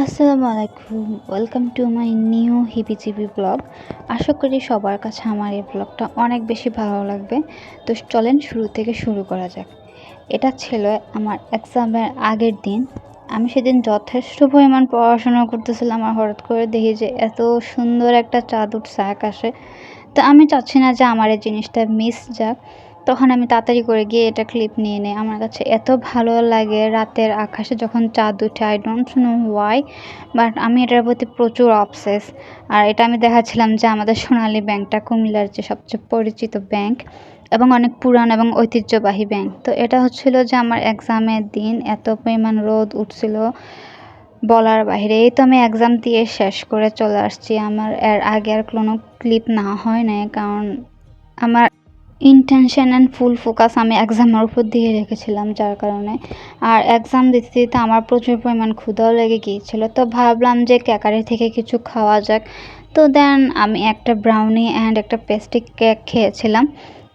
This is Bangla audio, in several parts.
আসসালামু আলাইকুম, ওয়েলকাম টু মাই নিউ হিবিজিবি ব্লগ। আশা করি সবার কাছে আমার এই ব্লগটা অনেক বেশি ভালো লাগবে। তো চলেন শুরু থেকে শুরু করা যাক। এটা ছিল আমার এক্সামের আগের দিন। আমি সেদিন যথেষ্ট পরিমাণ পড়াশোনা করতেছিলাম, আর হঠাৎ করে দেখি যে এত সুন্দর একটা চাঁদ উঠছে আকাশে। তো আমি চাচ্ছি না যে আমার এই জিনিসটা মিস যাক। তখন আমি তাড়াতাড়ি করে গিয়ে এটা ক্লিপ নিয়ে নেই। আমার কাছে এত ভালো লাগে রাতের আকাশে যখন চাঁদ উঠে, I don't know Y, but আমি এটার প্রতি প্রচুর অবসেস। আর এটা আমি দেখাচ্ছিলাম যে আমাদের সোনালী ব্যাংকটা কুমিল্লার যে সবচেয়ে পরিচিত ব্যাংক এবং অনেক পুরান এবং ঐতিহ্যবাহী ব্যাংক। তো এটা হচ্ছিল যে আমার এক্সামের দিন, এত পরিমাণ রোদ উঠছিল বলার বাইরে। এই তো আমি এক্সাম দিয়ে শেষ করে চলে আসছি। আমার এর আগে আর কোনো ক্লিপ না হয় না, কারণ আমার ইনটেনশন অ্যান্ড ফুল ফোকাস আমি এক্সামের উপর দিয়ে রেখেছিলাম, যার কারণে। আর এক্সাম দিতে দিতে আমার প্রচুর পরিমাণ ক্ষুধাও লেগে গিয়েছিল। তো ভাবলাম যে ক্যাকারি থেকে কিছু খাওয়া যাক। তো দেন আমি একটা ব্রাউনি অ্যান্ড একটা পেস্ট্রি কেক খেয়েছিলাম।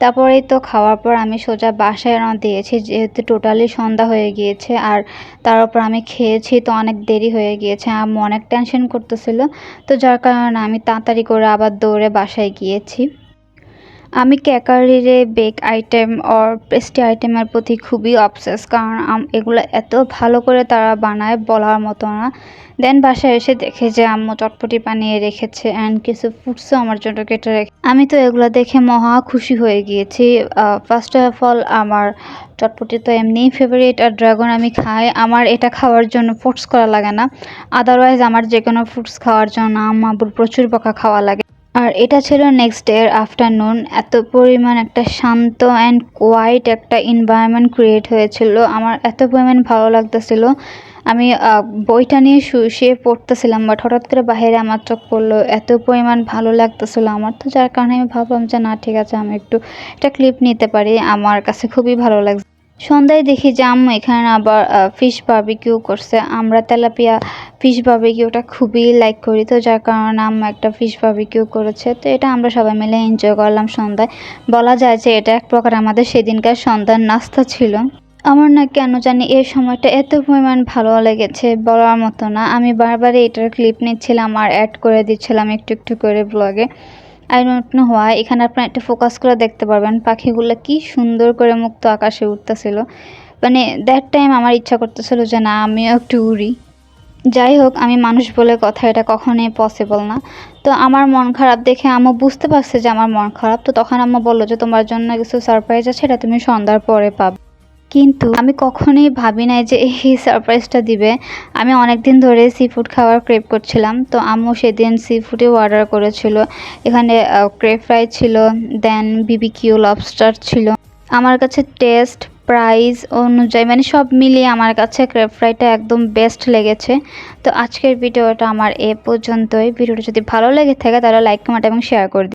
তারপরেই তো খাওয়ার পর আমি সোজা বাসায় রওনা দিয়েছি, যেহেতু টোটালি সন্ধ্যা হয়ে গিয়েছে। আর তার উপর আমি খেয়েছি তো অনেক দেরি হয়ে গিয়েছে, আম্মু অনেক টেনশন করতেছিল। তো যার কারণে আমি তাড়াতাড়ি করে আবার দৌড়ে বাসায় গিয়েছি। আমি ক্যাকারিরে বেক আইটেম অর পেস্ট্রি আইটেমের প্রতি খুবই অবসেস, কারণ এগুলো এত ভালো করে তারা বানায় বলার মতো না। দেন বাসায় এসে দেখে যে আম্মু চটপটি বানিয়ে রেখেছে অ্যান্ড কিছু ফুডসও আমার জন্য কেটে রেখে। আমি তো এগুলো দেখে মহা খুশি হয়ে গিয়েছি। ফার্স্ট অফ অল আমার চটপটি তো এমনিই ফেভারিট, আর ড্রাগন আমি খাই। আমার এটা খাওয়ার জন্য ফোর্স করা লাগে না। আদারওয়াইজ আমার যে কোনো ফ্রুটস খাওয়ার জন্য আম্মুর প্রচুর বকা খাওয়া লাগে। আর এটা ছিল নেক্সট ডে আফটারনুন। এত পরিমাণ একটা শান্ত অ্যান্ড কোয়াইট একটা এনভায়রনমেন্ট ক্রিয়েট হয়েছিল, আমার এত পরিমাণ ভালো লাগতেছিল। আমি বইটা নিয়ে শুয়ে পড়তেছিলাম, বাট হঠাৎ করে বাইরে আমার চোখ পড়লো, এত পরিমাণ ভালো লাগতেছিল আমার। তো যার কারণে আমি ভাবলাম যে না, ঠিক আছে, আমি একটু একটা ক্লিপ নিতে পারি, আমার কাছে খুবই ভালো লাগছে। সন্ধ্যায় দেখি যে আম্মু এখানে আবার ফিশ বারবিকিউ করছে। আমরা তেলাপিয়া ফিশ বারবিকিউটা খুবই লাইক করি, তো যার কারণে আম্মু একটা ফিশ বারবিকিউ করেছে। তো এটা আমরা সবাই মিলে এনজয় করলাম সন্ধ্যায়। বলা যায় যে এটা এক প্রকার আমাদের সেদিনকার সন্ধ্যার নাস্তা ছিল। আমার না কেন জানি এই সময়টা এত পরিমাণ ভালো লেগেছে বলার মতো না। আমি বারবারই এটার ক্লিপ নিচ্ছিলাম আর অ্যাড করে দিচ্ছিলাম একটু একটু করে ব্লগে। I don't know why. এখানে আপনারা একটা ফোকাস করে দেখতে পারবেন পাখিগুলো কি সুন্দর করে মুক্ত আকাশে উঠতেছিল। মানে দ্যাট টাইম আমার ইচ্ছা করতেছিল যে না, আমিও একটু উড়ি। যাই হোক, আমি মানুষ বলে কথা, এটা কখনোই পসিবল না। তো আমার মন খারাপ দেখে আম্মু বুঝতে পারছে যে আমার মন খারাপ। তো তখন আম্মু বললো যে তোমার জন্য কিছু সারপ্রাইজ আছে, এটা তুমি সন্ধ্যার পরে পাবে। কিন্তু আমি কখনোই ভাবি নাই যে এই সারপ্রাইজটা দিবে। আমি অনেক দিন ধরে সি ফুড খাওয়ার ক্রেভ করছিলাম, তো আম্মু সেদিন সি ফুডেও অর্ডার করেছিল। এখানে ক্রেভ ফ্রাই ছিল, দেন বিবিকিউ লবস্টার ছিল। আমার কাছে টেস্ট প্রাইস অনুযায়ী মানে সব মিলিয়ে আমার কাছে ক্রেভ ফ্রাইটা একদম বেস্ট লেগেছে। তো আজকের ভিডিওটা আমার এ পর্যন্তই। ভিডিওটা যদি ভালো লেগে থাকে তাহলে লাইক কমেন্ট এবং শেয়ার করে দিন।